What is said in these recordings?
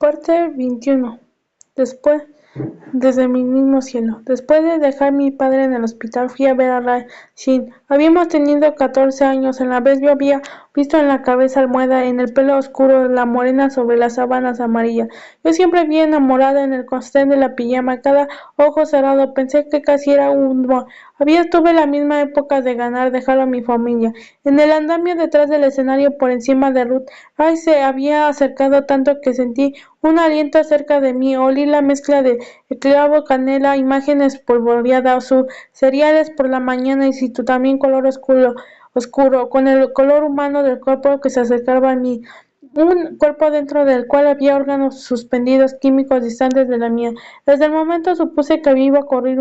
Parte 21. Después, desde mi mismo cielo. Después de dejar a mi padre en el hospital, fui a ver a Ray Shin. Habíamos tenido 14 años. En la vez yo había visto en la cabeza almohada, en el pelo oscuro, la morena sobre las sábanas amarillas. Yo siempre vi enamorada en el costel de la pijama, cada ojo cerrado. Pensé que casi era un don. Tuve la misma época de ganar, dejar a mi familia. En el andamio detrás del escenario, por encima de Ruth, Ray se había acercado tanto que sentí un aliento cerca de mí. Olí la mezcla de clavo, canela, imágenes polvoreada azul, cereales por la mañana y si tú también color oscuro, con el color humano del cuerpo que se acercaba a mí. Un cuerpo dentro del cual había órganos suspendidos, químicos distantes de la mía. Desde el momento supuse que iba a ocurrir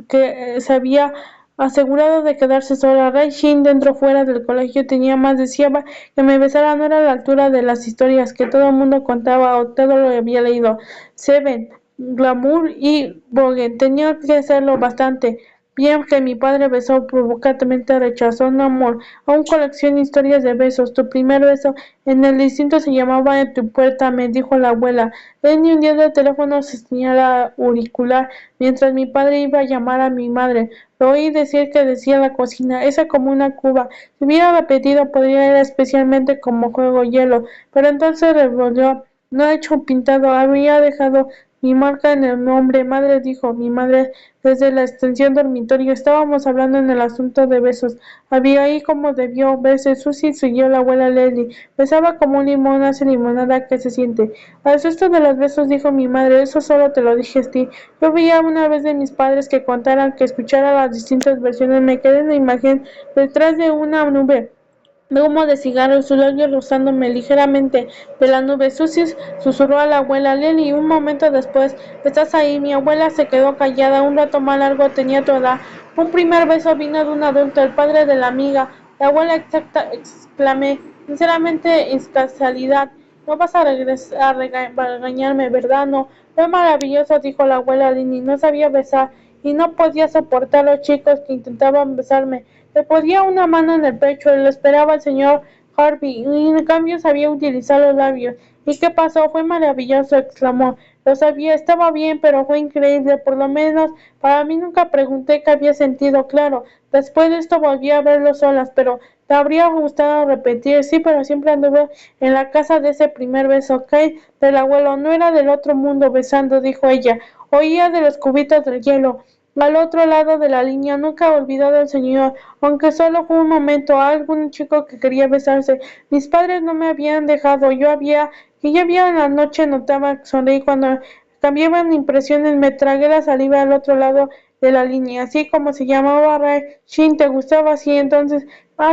que se había asegurado de quedarse sola. Ray Shin, dentro o fuera del colegio, tenía más, deseaba que me besara, no era a la altura de las historias que todo el mundo contaba o todo lo había leído. Seven, Glamour y Vogue, tenía que hacerlo bastante bien que mi padre besó provocadamente, rechazó un amor, aún colección historias de besos. Tu primer beso en el distinto se llamaba En tu puerta, me dijo la abuela. Lenny hundiendo el teléfono se señala auricular mientras mi padre iba a llamar a mi madre. Lo oí decir que decía la cocina, esa como una cuba. Si hubiera repetido podría ir especialmente como juego hielo, pero entonces revolvió. No he hecho pintado, había dejado mi marca en el nombre. Madre, dijo mi madre desde la extensión dormitorio. Estábamos hablando en el asunto de besos. Abigail como debió verse. Susie siguió la abuela Leslie. Besaba como un limón, hace limonada que se siente. Al susto de los besos, dijo mi madre, eso solo te lo dije a ti. Yo veía una vez de mis padres que contaran, que escuchara las distintas versiones. Me quedé en la imagen detrás de una nube de humo de cigarro y sus labios rozándome ligeramente de la nube. Susie susurró a la abuela Lily. Un momento después, ¿estás ahí? Mi abuela se quedó callada. Un rato más largo tenía tu edad. Un primer beso vino de un adulto, el padre de la amiga. La abuela exacta, exclamé, sinceramente, es casualidad. No vas a regresar a regañarme, ¿verdad? No. Fue maravilloso, dijo la abuela Lily. No sabía besar y no podía soportar a los chicos que intentaban besarme. Le ponía una mano en el pecho y lo esperaba el señor Harvey, y en cambio sabía utilizar los labios. ¿Y qué pasó? Fue maravilloso, exclamó. Lo sabía, estaba bien, pero fue increíble, por lo menos para mí. Nunca pregunté qué había sentido, claro. Después de esto volví a verlo solas, pero te habría gustado repetir. Sí, pero siempre anduve en la casa de ese primer beso. Kate, del abuelo, no era del otro mundo besando, dijo ella. Oía de los cubitos del hielo al otro lado de la línea. Nunca he olvidado al señor, aunque solo fue un momento, a algún chico que quería besarse. Mis padres no me habían dejado. Ya había en la noche, notaba, sonreí cuando cambiaban impresiones. Me tragué la saliva al otro lado de la línea, así como se llamaba Ray Shin. ¿Te gustaba así? Entonces,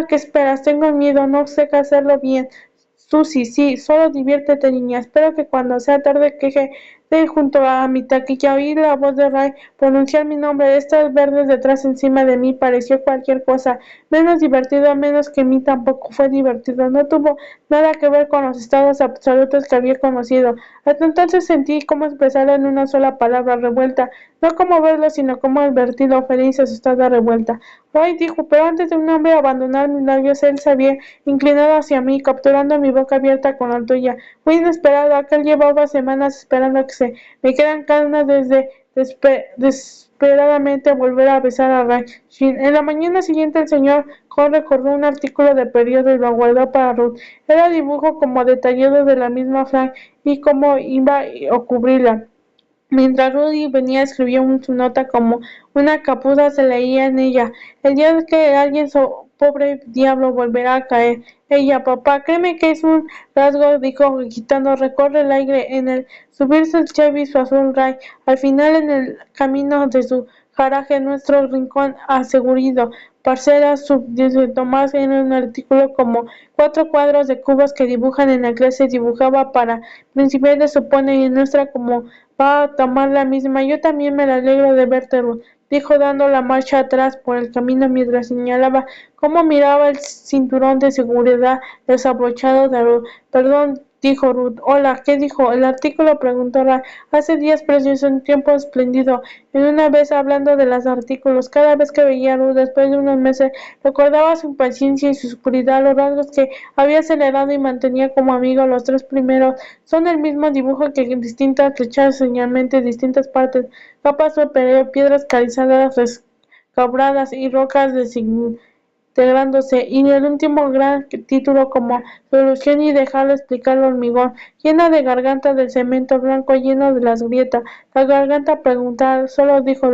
¿qué esperas? Tengo miedo, no sé qué hacerlo bien. Susie, sí, solo diviértete, niña. Espero que cuando sea tarde queje de junto a mi taquilla. Oí la voz de Ray pronunciar mi nombre. Estas verdes detrás encima de mí pareció cualquier cosa menos divertido, a menos que mí tampoco fue divertido. No tuvo nada que ver con los estados absolutos que había conocido. Hasta entonces sentí cómo expresarlo en una sola palabra, revuelta. No como verlo, sino como advertirlo, feliz, asustada, revuelta. Ray dijo, pero antes de un hombre abandonar mis labios, él se había inclinado hacia mí, capturando mi boca abierta con la tuya. Fue inesperado. Aquel llevaba semanas esperando que se me quedan ganas desde desesperadamente volver a besar a Ray Shin. En la mañana siguiente el señor Cole recordó un artículo de periódico y lo guardó para Ruth. Era dibujo como detallado de la misma Frank y cómo iba a cubrirla. Mientras Rudy venía, escribió su nota como una capuza, se leía en ella. El día que alguien, pobre diablo, volverá a caer. Ella, papá, créeme que es un rasgo, dijo quitando, recorre el aire en el subirse el Chevy su azul Ray. Al final, en el camino de su garaje, nuestro rincón asegurado, parcelas de Tomás en un artículo como 4 cuadros de cubos que dibujan en la clase, dibujaba para principiantes, supone, y nuestra como va a tomar la misma. Yo también me alegro de verte, Ruth, dijo dando la marcha atrás por el camino mientras señalaba cómo miraba el cinturón de seguridad desabrochado de Ruth. Perdón, dijo Ruth. Hola, ¿qué dijo? El artículo, preguntó Ra. Hace días precioso, un tiempo espléndido. En una vez hablando de los artículos, cada vez que veía a Ruth después de unos meses, recordaba su impaciencia y su oscuridad, los rasgos que había acelerado y mantenía como amigo. Los tres primeros son el mismo dibujo que en distintas flechadas, señalmente distintas partes, capas de piedras calizadas, resquebradas y rocas desintegrándose, y el último gran título como solución y dejarlo explicar el hormigón, llena de garganta del cemento blanco lleno de las grietas. La garganta preguntar, solo dijo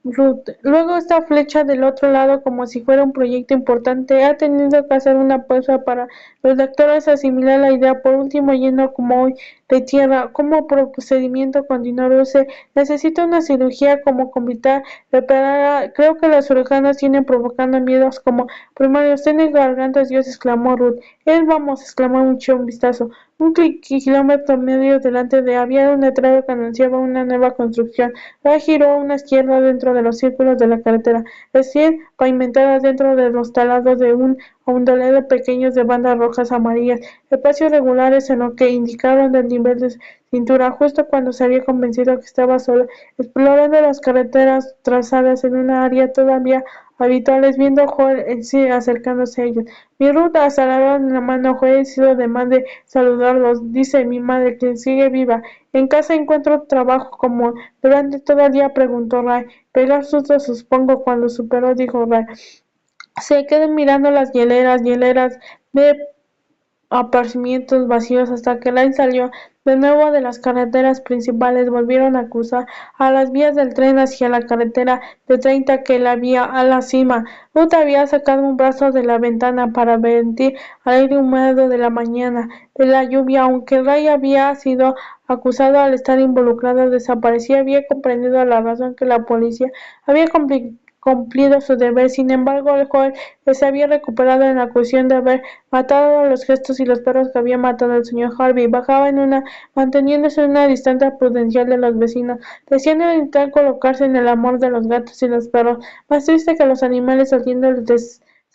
Ruth. Luego esta flecha del otro lado, como si fuera un proyecto importante, ha tenido que hacer una pausa para los lectores asimilar la idea. Por último, lleno como hoy de tierra, como procedimiento continuo, se necesita una cirugía como convitar, reparar. Creo que las huracanes tienen provocando miedos como primarios. Tienen gargantas, Dios, exclamó Ruth. Vamos, exclamó un vistazo. Un kilómetro medio delante de había un letrero que anunciaba una nueva construcción. Ray giró a una izquierda dentro de los círculos de la carretera, recién pavimentada dentro de los talados de un ondulado pequeños de bandas rojas amarillas, espacios regulares en lo que indicaron el nivel de cintura, justo cuando se había convencido que estaba solo, explorando las carreteras trazadas en una área todavía habituales, viendo a Joel en sí acercándose a ellos. Mi ruta hasta la en la mano, Joel ha sido de más de saludarlos, dice mi madre, que sigue viva. En casa encuentro trabajo como durante todo el día, preguntó Ray. Pegar susto, supongo, cuando superó, dijo Ray. Se quedó mirando las hieleras de aparcamientos vacíos hasta que Ray salió de nuevo de las carreteras principales. Volvieron a cruzar a las vías del tren hacia la carretera de 30 que la vía a la cima. Ruth había sacado un brazo de la ventana para sentir el aire húmedo de la mañana, de la lluvia. Aunque Ray había sido acusado al estar involucrado, desaparecía, había comprendido la razón que la policía había cumplido su deber. Sin embargo, el joven se había recuperado en la acusación de haber matado a los gestos y los perros que había matado al señor Harvey. Bajaba manteniéndose en una distancia prudencial de los vecinos, deseando intentar colocarse en el amor de los gatos y los perros. Más triste que los animales, sintiendo el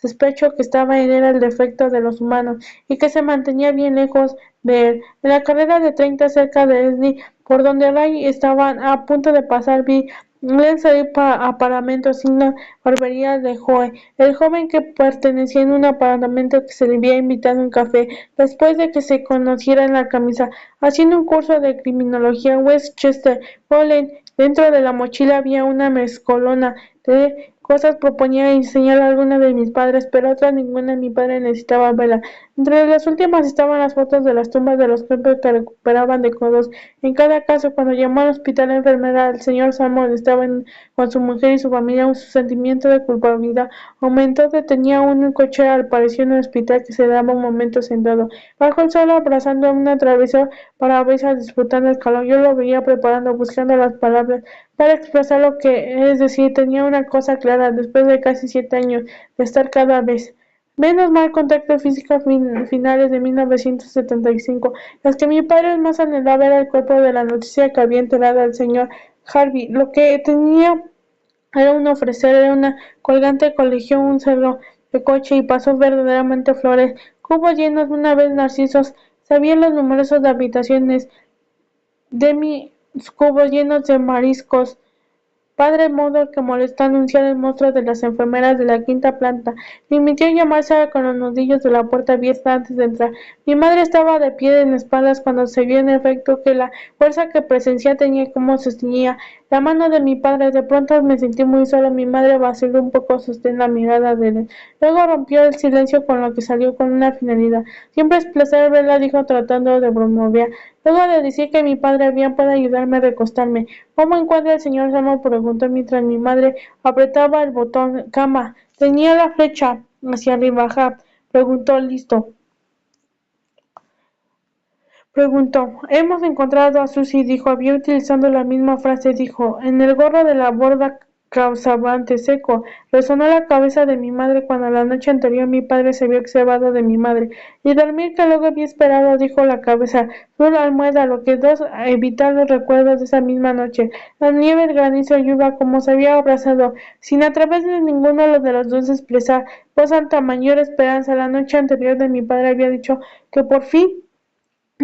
despecho que estaba en él, el defecto de los humanos, y que se mantenía bien lejos de él. En la carrera de 30 cerca de Esney, por donde Ray estaban a punto de pasar, vi salir a paramento sin la barbería de Joe, el joven que pertenecía en un apartamento que se le había invitado a un café después de que se conociera en la camisa, haciendo un curso de criminología en Westchester. Colin, dentro de la mochila había una mezcolona de cosas. Proponía enseñar a alguna de mis padres, pero otras ninguna. Mi padre necesitaba verla. Entre las últimas estaban las fotos de las tumbas de los cuerpos que recuperaban de codos. En cada caso, cuando llamó al hospital la enfermera, el señor Samuel estaba con su mujer y su familia. Su sentimiento de culpabilidad aumentó. Detenía un coche al parecer en el hospital que se daba un momento sentado bajo el sol abrazando a una travesía para veces disfrutando el calor. Yo lo veía preparando, buscando las palabras para expresar lo que es decir. Tenía una cosa clara, después de casi 7 años de estar cada vez menos mal contacto físico finales de 1975, las que mi padre más anhelaba era el cuerpo de la noticia que había enterado al señor Harvey. Lo que tenía era un ofrecer, era una colgante, cogió un cerro de coche y pasó verdaderamente flores, cubos llenos de una vez narcisos, sabían los numerosos de habitaciones de mis cubos llenos de mariscos. Padre Modo, que molestó anunciar el monstruo de las enfermeras de la quinta planta, permitió llamarse con los nudillos de la puerta abierta antes de entrar. Mi madre estaba de pie en espaldas cuando se vio en efecto que la fuerza que presencia tenía como sostenía la mano de mi padre. De pronto me sentí muy solo. Mi madre vaciló un poco, sostén la mirada de él. Luego rompió el silencio con lo que salió con una finalidad. Siempre es placer verla, dijo tratando de bromear. Luego de decir que mi padre bien puede ayudarme a recostarme. ¿Cómo encuentra el señor Samuel?, preguntó mientras mi madre apretaba el botón. Cama. Tenía la flecha hacia arriba. Preguntó. Listo. Preguntó. Hemos encontrado a Susie, dijo. Había utilizando la misma frase, dijo. En el gorro de la borda causabante seco. Resonó la cabeza de mi madre cuando la noche anterior mi padre se había observado de mi madre. Y dormir que luego había esperado, dijo la cabeza. Fue la almohada lo que dos evitar los recuerdos de esa misma noche. La nieve, el granizo, lluvia, como se había abrazado, sin a través de ninguno de los dos expresar voz alta mayor esperanza. La noche anterior de mi padre había dicho que por fin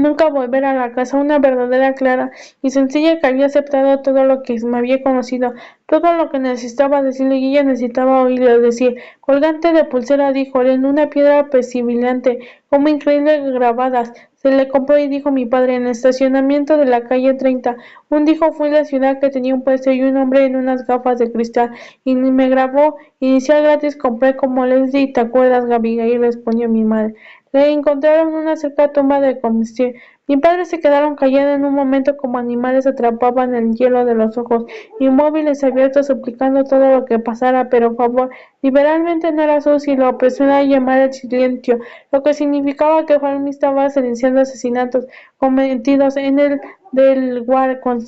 nunca volver a la casa, una verdadera Clara y sencilla que había aceptado todo lo que me había conocido, todo lo que necesitaba decirle y ella necesitaba oírlo decir. Colgante de pulsera, dijo, en una piedra perseverante, como increíble grabadas. Se le compró y dijo mi padre en el estacionamiento de la calle 30. Un dijo fue la ciudad que tenía un puesto y un hombre en unas gafas de cristal. Y me grabó. Inicial gratis compré como Leslie. ¿Te acuerdas, Abigail? Respondió mi madre. Le encontraron una cerca tumba de combustible. Mi padre se quedaron callados en un momento como animales atrapaban el hielo de los ojos, inmóviles abiertos suplicando todo lo que pasara, pero favor, liberalmente no era sucio y lo apresuró a llamar el silencio, lo que significaba que Juan estaba silenciando asesinatos cometidos en el del War con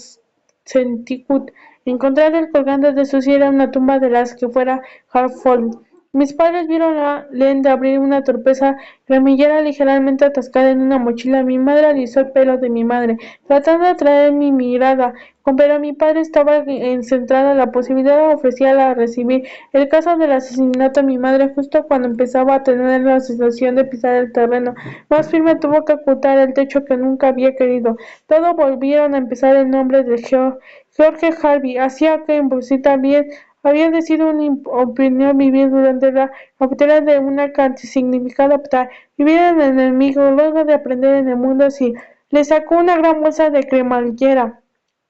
Centicut. Encontrar el colgante de Susie era una tumba de las que fuera Hartford. Mis padres vieron a Lenda abrir una torpeza cremallera ligeramente atascada en una mochila. Mi madre alisó el pelo de mi madre, tratando de atraer mi mirada, pero mi padre estaba centrado en la posibilidad ofrecida a recibir el caso del asesinato de mi madre justo cuando empezaba a tener la sensación de pisar el terreno. Más firme tuvo que ocultar el techo que nunca había querido. Todos volvieron a empezar el nombre de George Harvey. Hacía que en Busita había decidido una opinión vivir durante la capital de una significado optar, vivir en el enemigo, luego de aprender en el mundo así. Le sacó una gran bolsa de cremallera.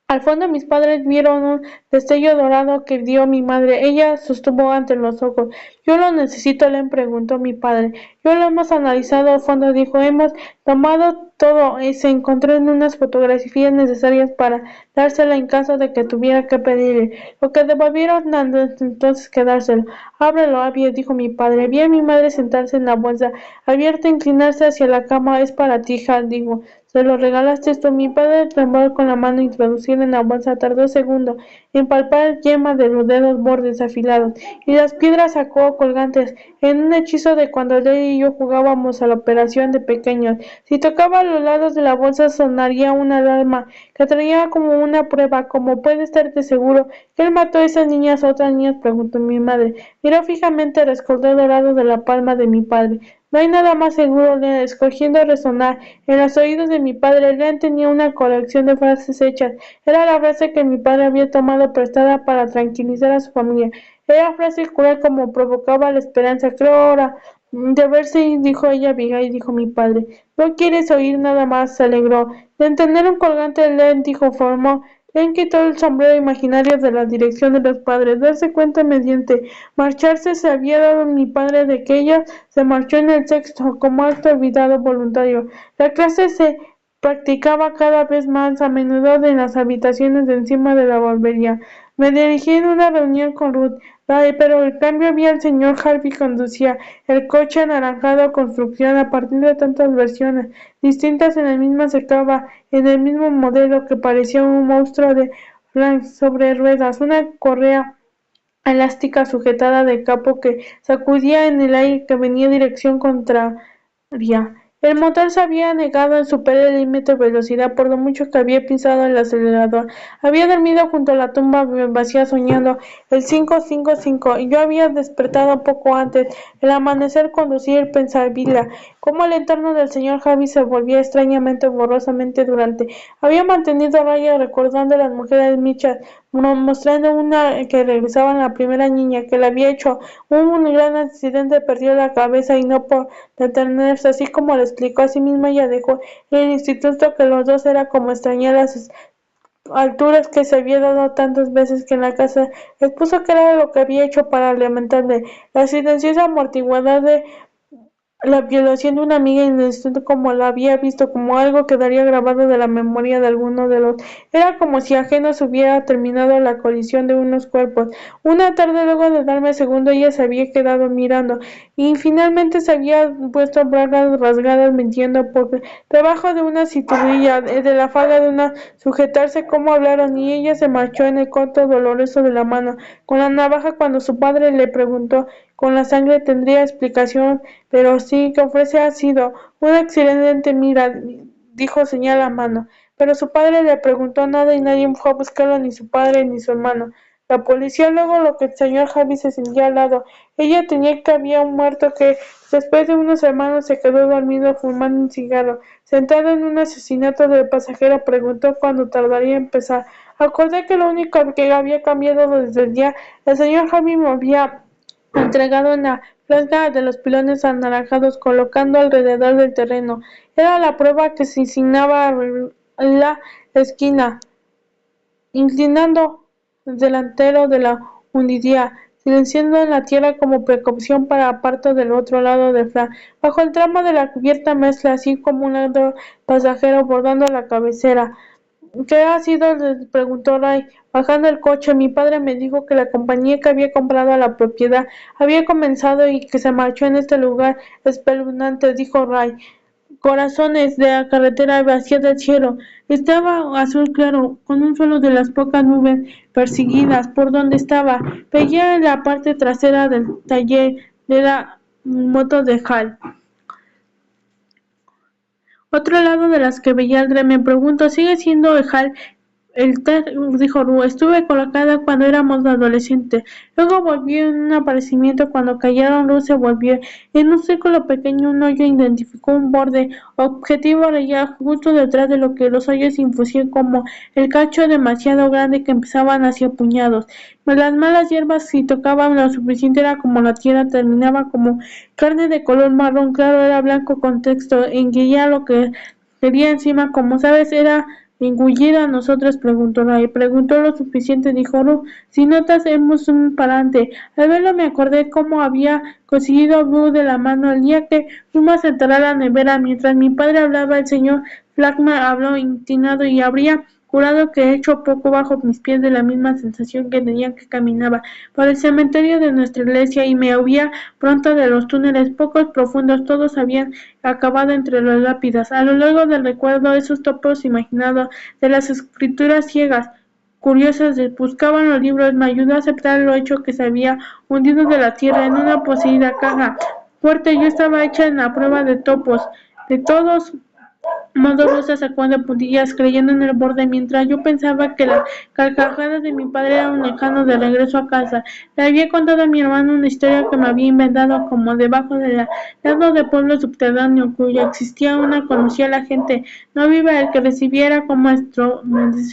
Al fondo mis padres vieron un destello dorado que dio mi madre. Ella sostuvo ante los ojos. Yo lo necesito, le preguntó mi padre. Yo lo hemos analizado a fondo, dijo. Hemos tomado todo y se encontró en unas fotografías necesarias para dársela en caso de que tuviera que pedirle. Lo que devolvieron entonces que dárselo. Ábrelo, Abby, dijo mi padre. Vi a mi madre sentarse en la bolsa, abierta, inclinarse hacia la cama. Es para ti, Hal, dijo. Se lo regalaste tú. Mi padre tembló con la mano introducida en la bolsa. Tardó segundos en palpar yema de los dedos bordes afilados y las piedras sacó colgantes en un hechizo de cuando Lady y yo jugábamos a la operación de pequeños. Si tocaba a los lados de la bolsa sonaría una alarma que traía como una prueba. ¿Cómo puede estarte seguro que él mató a esas niñas o otras niñas? Preguntó mi madre. Miró fijamente el escordón dorado de la palma de mi padre. No hay nada más seguro, Leah. Escogiendo resonar en los oídos de mi padre. Leah tenía una colección de frases hechas. Era la frase que mi padre había tomado prestada para tranquilizar a su familia. Era frase cruel como provocaba la esperanza. Creo ahora de verse, dijo ella, Abigail, dijo mi padre. ¿No quieres oír nada más? Se alegró. De tener un colgante, Leah dijo, formó. Len quitó el sombrero imaginario de la dirección de los padres. Darse cuenta mediante marcharse se había dado mi padre de que ella se marchó en el sexto como acto olvidado voluntario. La clase se practicaba cada vez más a menudo en las habitaciones de encima de la barbería. Me dirigí en una reunión con Ruth, pero en cambio vi al señor Harvey conducía el coche anaranjado construcción a partir de tantas versiones distintas en el mismo secaba en el mismo modelo que parecía un monstruo de Frank sobre ruedas, una correa elástica sujetada de capo que sacudía en el aire que venía en dirección contraria. El motor se había negado a superar el límite de velocidad por lo mucho que había pisado el acelerador. Había dormido junto a la tumba vacía soñando el 555 y yo había despertado poco antes. El amanecer conducía el Pensavilla. Como el entorno del señor Harvey se volvía extrañamente borrosamente durante. Había mantenido a raya recordando a las mujeres Mitchell, mostrando una que regresaba la primera niña que le había hecho un gran accidente, perdió la cabeza y no por detenerse, así como le explicó a sí misma, ella dejó el instituto que los dos era como extrañar las alturas que se había dado tantas veces que en la casa expuso que era lo que había hecho para lamentarle la silenciosa amortiguada de la violación de una amiga en el instituto como la había visto, como algo quedaría grabado de la memoria de alguno de los. Era como si ajeno se hubiera terminado la colisión de unos cuerpos. Una tarde, luego de darme segundo, ella se había quedado mirando y finalmente se había puesto bragas rasgadas mintiendo porque debajo de una cinturilla, de la falda de una sujetarse como hablaron y ella se marchó en el corto doloroso de la mano con la navaja cuando su padre le preguntó con la sangre tendría explicación, pero sí que ofrece ha sido un accidente, mira, dijo señala a mano. Pero su padre le preguntó nada y nadie fue a buscarlo, ni su padre ni su hermano. la policía. Luego lo que el señor Harvey se sentía al lado. Ella tenía que había un muerto que, después de unos semanas, se quedó dormido fumando un cigarro. Sentado en un asesinato de pasajero, preguntó cuándo tardaría en empezar. Acordé que lo único que había cambiado desde el día el señor Harvey me había entregado una franja de los pilones anaranjados colocando alrededor del terreno. Era la prueba que se insinuaba la esquina, inclinando el delantero de la hundidía, silenciando en la tierra como precaución para parto del otro lado del flanco. Bajo el tramo de la cubierta mezcla, así como un lado pasajero bordando la cabecera. ¿Qué ha sido? Le preguntó Ray, bajando el coche. Mi padre me dijo que la compañía que había comprado la propiedad había comenzado y que se marchó en este lugar espeluznante, dijo Ray. Corazones de la carretera vacía del cielo. Estaba azul claro, con un solo de las pocas nubes perseguidas por donde estaba. Veía en la parte trasera del taller de la moto de Hal. Otro lado de las que veía Aldre, me pregunto, ¿sigue siendo Hal el Ted? Dijo Ru, estuve colocada cuando éramos adolescentes. Luego volvió en un aparecimiento cuando cayeron. Ru se volvió. En un círculo pequeño, un hoyo identificó un borde objetivo real justo detrás de lo que los hoyos infusían como el cacho demasiado grande que empezaban hacia puñados. Las malas hierbas, si tocaban lo suficiente, era como la tierra, terminaba como carne de color marrón claro, era blanco con texto, engullía lo que quería encima, como sabes, era engullir a nosotros, preguntó Ray. Preguntó lo suficiente, dijo Ru. Si notas, hemos un parante. Al verlo me acordé cómo había conseguido Ru de la mano el día que fuimos a entrar a la nevera. Mientras mi padre hablaba, el señor Flagman habló inclinado y habría jurado que hecho poco bajo mis pies de la misma sensación que tenía que caminaba por el cementerio de nuestra iglesia y me oía pronto de los túneles pocos profundos, todos habían acabado entre las lápidas. A lo largo del recuerdo, esos topos imaginados de las escrituras ciegas, curiosas, buscaban los libros, me ayudó a aceptar lo hecho que se había hundido de la tierra en una poseída caja fuerte. Yo estaba hecha en la prueba de topos. De todos modo Rosa sacó de puntillas creyendo en el borde mientras yo pensaba que las carcajadas de mi padre eran lejanos de regreso a casa. Le había contado a mi hermano una historia que me había inventado como debajo del lado de pueblo subterráneo cuya existía una conocía a la gente no viva el que recibiera como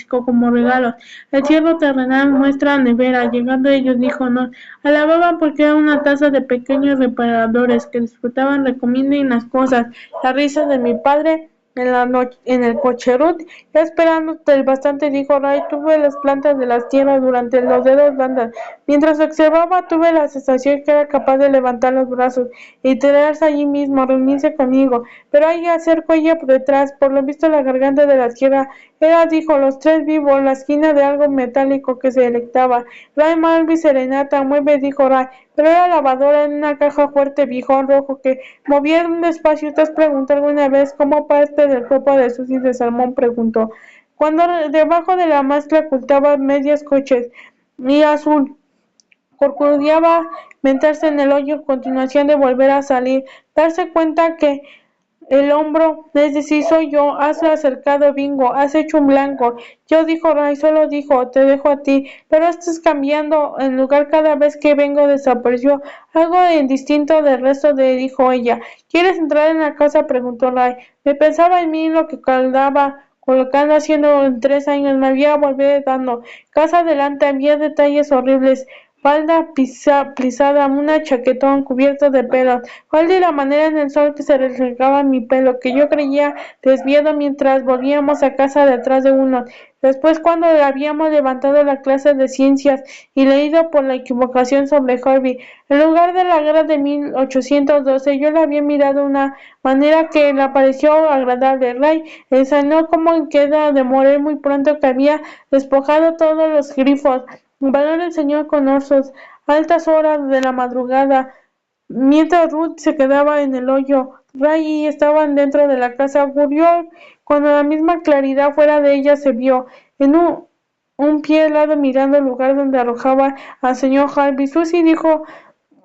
como regalos. El cielo terrenal muestra nevera. Llegando ellos dijo no. Alababan porque era una taza de pequeños reparadores que disfrutaban recomiendo las cosas. La risa de mi padre en la noche, en el cocherut, ya esperándote el bastante, dijo Ray. Tuve las plantas de las tierras durante los dedos blandas. Mientras observaba, tuve la sensación que era capaz de levantar los brazos y tirarse allí mismo, reunirse conmigo. Pero hay que hacer cuello por detrás. Por lo visto, la garganta de la tierra era, dijo, los tres vivos, la esquina de algo metálico que se delectaba. Ray Malvi Serenata, mueve, dijo Ray. Pero era lavadora en una caja fuerte, viejón rojo, que movía despacio. ¿Te has preguntado alguna vez cómo parte del cuerpo de Susi de Salmón? Preguntó. Cuando debajo de la máscara ocultaba medias coches y azul, curcudeaba, meterse en el hoyo, continuación de volver a salir, darse cuenta que el hombro, es decir, soy yo, has acercado bingo, has hecho un blanco. Yo, dijo Ray, solo dijo, te dejo a ti, pero estás cambiando, en lugar cada vez que vengo desapareció, algo distinto del resto de, dijo ella. ¿Quieres entrar en la casa? Preguntó Ray. Me pensaba en mí lo que caldaba, colocando haciendo en 3 años, me había volvido dando. Casa adelante había detalles horribles. Falda plisada, una chaquetón cubierto de pelos, falda y la manera en el sol que se reflejaba mi pelo, que yo creía desviado mientras volvíamos a casa detrás de uno. Después, cuando habíamos levantado la clase de ciencias y leído por la equivocación sobre Harvey, en lugar de la guerra de 1812, yo le había mirado de una manera que le pareció agradable. Ray enseñó cómo queda de morir muy pronto, que había despojado todos los grifos. Valor el señor con osos, altas horas de la madrugada, mientras Ruth se quedaba en el hoyo. Ray y estaban dentro de la casa. Ocurrió cuando la misma claridad fuera de ella se vio. En un pie al lado mirando el lugar donde arrojaba al señor Harvey. Susie, dijo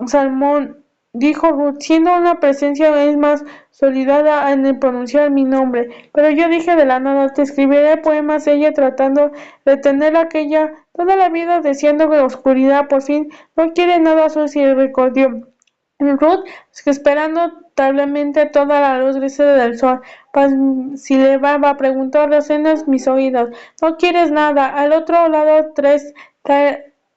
Salmón, dijo Ruth, siendo una presencia es más sólida en el pronunciar mi nombre. Pero yo dije de la nada, te escribiré poemas, ella tratando de tener aquella, toda la vida deseando la oscuridad, por fin, no quiere nada sucio y recordó. Ruth, esperando tablemente toda la luz gris del sol, silbaba, preguntó recenas mis oídos, no quieres nada. Al otro lado, tres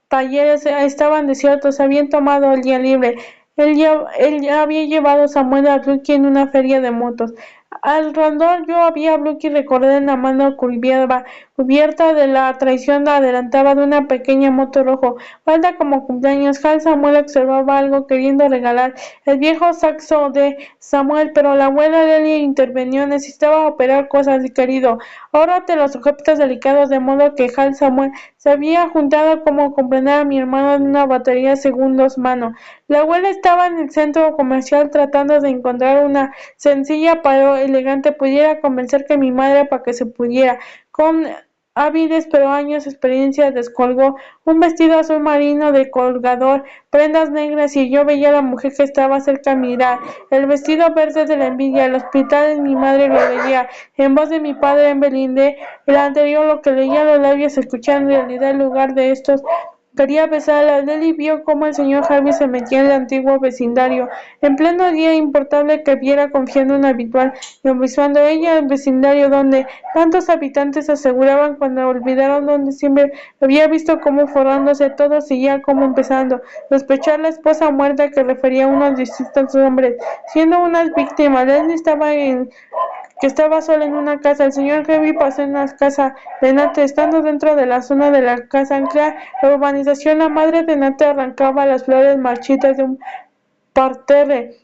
talleres estaban desiertos, habían tomado el día libre. Él ya había llevado a Samuel a Blucky en una feria de motos. Al rondar yo había a Blucky recordar en la mano cubierta de la traición adelantada de una pequeña moto rojo. Falta como cumpleaños, Hal Samuel observaba algo queriendo regalar el viejo saxo de Samuel, pero la abuela Lily intervenió, necesitaba operar cosas, querido. Ahórrate los objetos delicados, de modo que Hal Samuel se había juntado como comprender a mi hermano en una batería de segundos mano. La abuela estaba en el centro comercial tratando de encontrar una sencilla pero elegante pudiera convencer que mi madre para que se pudiera. Con hábiles pero años de experiencia descolgó un vestido azul marino de colgador, prendas negras y yo veía a la mujer que estaba cerca a mirar. El vestido verde de la envidia, el hospital en mi madre lo veía. En voz de mi padre en Belinde, el anterior lo que leía los labios escuchando en realidad en lugar de estos. Quería besarla. Lily vio cómo el señor Harvey se metía en el antiguo vecindario, en pleno día importable que viera confiando en habitual, y observando ella el vecindario donde tantos habitantes aseguraban cuando olvidaron donde siempre había visto cómo forrándose todo seguía como empezando, sospechar la esposa muerta que refería a unos distintos hombres, siendo unas víctimas. Leslie estaba sola en una casa. El señor Harvey pasó en la casa de Nate, estando dentro de la zona de la casa ancla, la urbanización. La madre de Nate arrancaba las flores marchitas de un parterre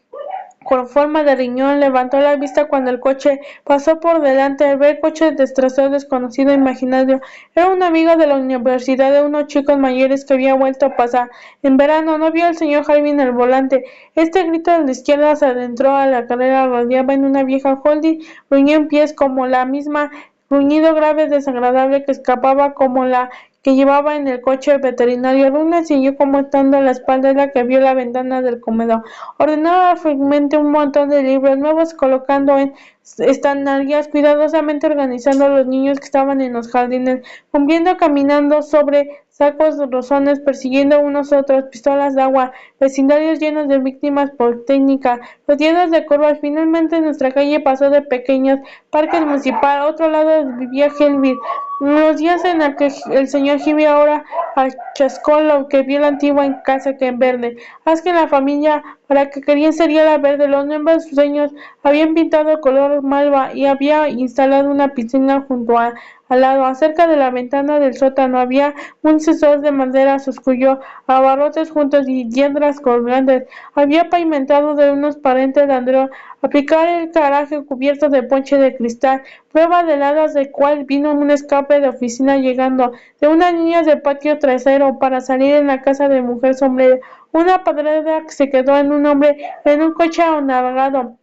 con forma de riñón, levantó la vista cuando el coche pasó por delante. Al ver el coche destrozado, desconocido imaginario, era un amigo de la universidad de unos chicos mayores que había vuelto a pasar. En verano no vio al señor Harvey en el volante. Este grito de la izquierda se adentró a la carrera, rodeaba en una vieja Holdy, gruñó en pies como la misma, gruñido grave desagradable que escapaba como la que llevaba en el coche veterinario. Luna siguió como estando a la espalda de la que vio la ventana del comedor. Ordenaba firmemente un montón de libros nuevos, colocando en estanterías, cuidadosamente organizando a los niños que estaban en los jardines, cumpliendo caminando sobre sacos rosones, persiguiendo unos otros, pistolas de agua, vecindarios llenos de víctimas por técnica, rodeados de curvas. Finalmente nuestra calle pasó de pequeños parques municipal. A otro lado vivía Helvin. Los días en los que el señor Jimmy ahora achascó lo que vio la antigua casa que en verde. Haz que la familia para que querían sería la verde. Los nuevos sueños habían pintado color malva y había instalado una piscina junto al lado. Acerca de la ventana del sótano había un sensor de madera oscuro, abarrotes juntos y hiedras colgantes. Había pavimentado de unos parentes de Andrés, aplicar el garaje cubierto de ponche de cristal, prueba de heladas del cual vino un escape de oficina llegando de unas niñas del patio trasero para salir en la casa de mujer sombrera. Una padrada que se quedó en un hombre en un coche navegado.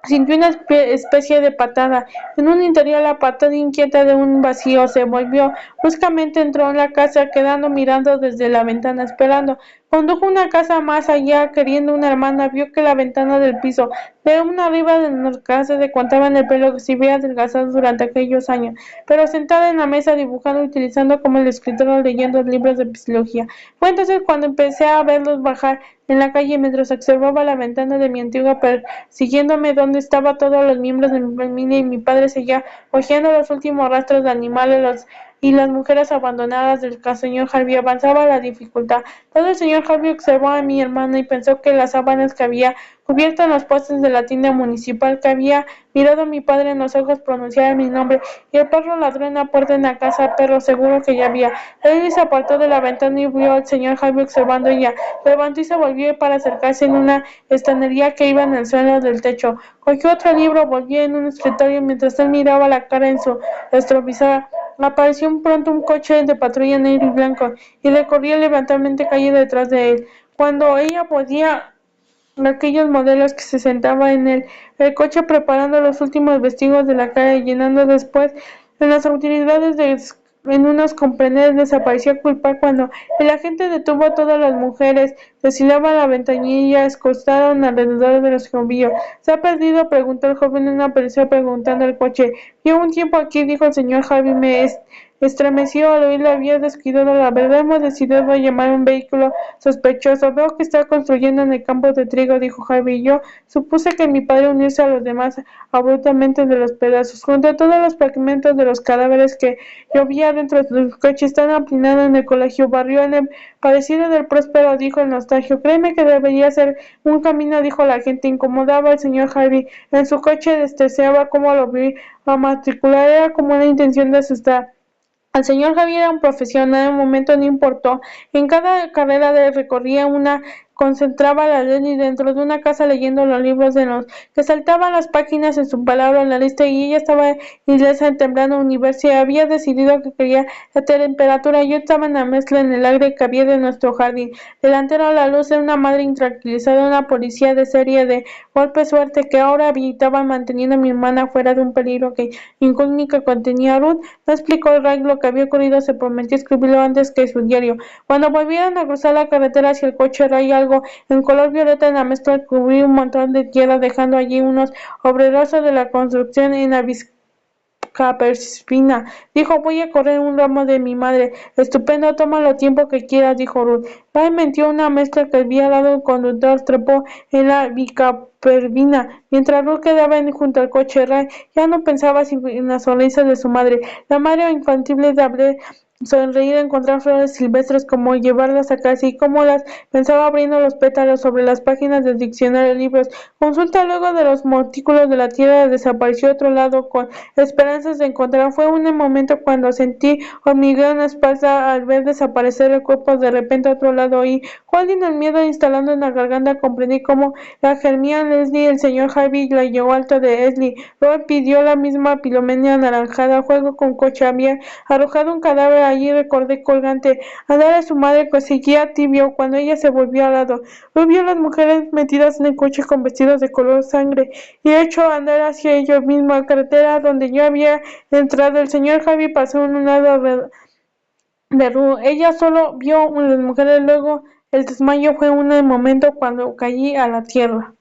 Sintió una especie de patada. En un interior la patada inquieta de un vacío se volvió. Bruscamente entró en la casa, quedando mirando desde la ventana, esperando. Condujo una casa más allá, queriendo una hermana. Vio que la ventana del piso de una arriba de la casa se contaba en el pelo que se había adelgazado durante aquellos años, pero sentada en la mesa dibujando, utilizando como el escritorio, leyendo libros de psicología. Fue entonces cuando empecé a verlos bajar en la calle mientras observaba la ventana de mi antigua persiguiéndome donde estaban todos los miembros de mi familia y mi padre seguía hojeando los últimos rastros de animales y las mujeres abandonadas del señor Harvey. Avanzaba la dificultad. Todo el señor Harvey observó a mi hermana y pensó que las sábanas que había cubierto en los postes de la tienda municipal, que había mirado a mi padre en los ojos pronunciar mi nombre, y el perro ladró en la puerta en la casa, perro seguro que ya había. Él se apartó de la ventana y vio al señor Harvey observando ella. Levantó y se volvió para acercarse en una estantería que iba en el suelo del techo. Cogió otro libro, volvió en un escritorio mientras él miraba la cara en su retrovisor. Apareció pronto un coche de patrulla negro y blanco y recorrió lentamente calle detrás de él. Cuando ella podía aquellos modelos que se sentaba en el coche preparando los últimos vestidos de la calle, llenando después en las autoridades de en unos componentes desapareció culpar cuando el agente detuvo a todas las mujeres, deshilaban la ventanilla, escostaron alrededor de los jovillos. ¿Se ha perdido?, preguntó el joven en una perilla preguntando al coche. Llevo un tiempo aquí, dijo el señor Harvey. Me estremeció al oírlo. Había descuidado la verdad. Hemos decidido llamar a un vehículo sospechoso. Veo que está construyendo en el campo de trigo, dijo Harvey. Yo supuse que mi padre unirse a los demás abruptamente de los pedazos. Junto a todos los fragmentos de los cadáveres que llovía dentro del coche, están aplinados en el colegio. Barrio en el parecido del próspero, dijo el nostalgio. Créeme que debería ser un camino, dijo la gente. Incomodaba al señor Harvey. En su coche deseaba cómo lo vi a matricular. Era como una intención de asustar. El señor Javier era un profesional, en un momento no importó. En cada carrera recorría una, concentraba la Leslie dentro de una casa leyendo los libros de los que saltaban las páginas en su palabra en la lista, y ella estaba ilesa temblando universidad. Había decidido que quería la temperatura. Yo estaba en la mezcla en el aire que había de nuestro jardín delantero a la luz de una madre intranquilizada, una policía de serie de golpe suerte que ahora habilitaba manteniendo a mi hermana fuera de un peligro que incógnita contenía. Ruth no explicó al Ray lo que había ocurrido. Se prometió escribirlo antes que su diario. Cuando volvieron a cruzar la carretera hacia el coche, Ray, algo en color violeta en la mezcla cubrió un montón de tierra, dejando allí unos obreros de la construcción en la Caperspina. Dijo, voy a correr un ramo de mi madre. Estupendo, toma lo tiempo que quieras, dijo Ruth. Ray metió una mezcla que había dado el conductor, trepó en la bicapervina. Mientras Ruth quedaba junto al coche, Ray ya no pensaba en la sonrisa de su madre. La madre infantil de sonreír, encontrar flores silvestres, como llevarlas a casa, y cómo las pensaba abriendo los pétalos sobre las páginas del diccionario de libros. Consulta luego de los montículos de la tierra. Desapareció otro lado con esperanzas de encontrar. Fue un momento cuando sentí hormigueo en la espalda al ver desaparecer el cuerpo. De repente a otro lado oí Holding, el miedo instalando en la garganta. Comprendí cómo la gemía Leslie. El señor Harvey la llevó alto de Leslie. Luego pidió la misma pilomenia anaranjada. Juego con coche. Había arrojado un cadáver allí. Recordé colgante. Andar a su madre que seguía tibio cuando ella se volvió al lado. Luego vio a las mujeres metidas en el coche con vestidos de color sangre y echó a andar hacia ellos mismos. La carretera donde yo había entrado. El señor Harvey pasó en un lado de Ruth. Ella solo vio a las mujeres. Luego el desmayo fue un momento cuando caí a la tierra.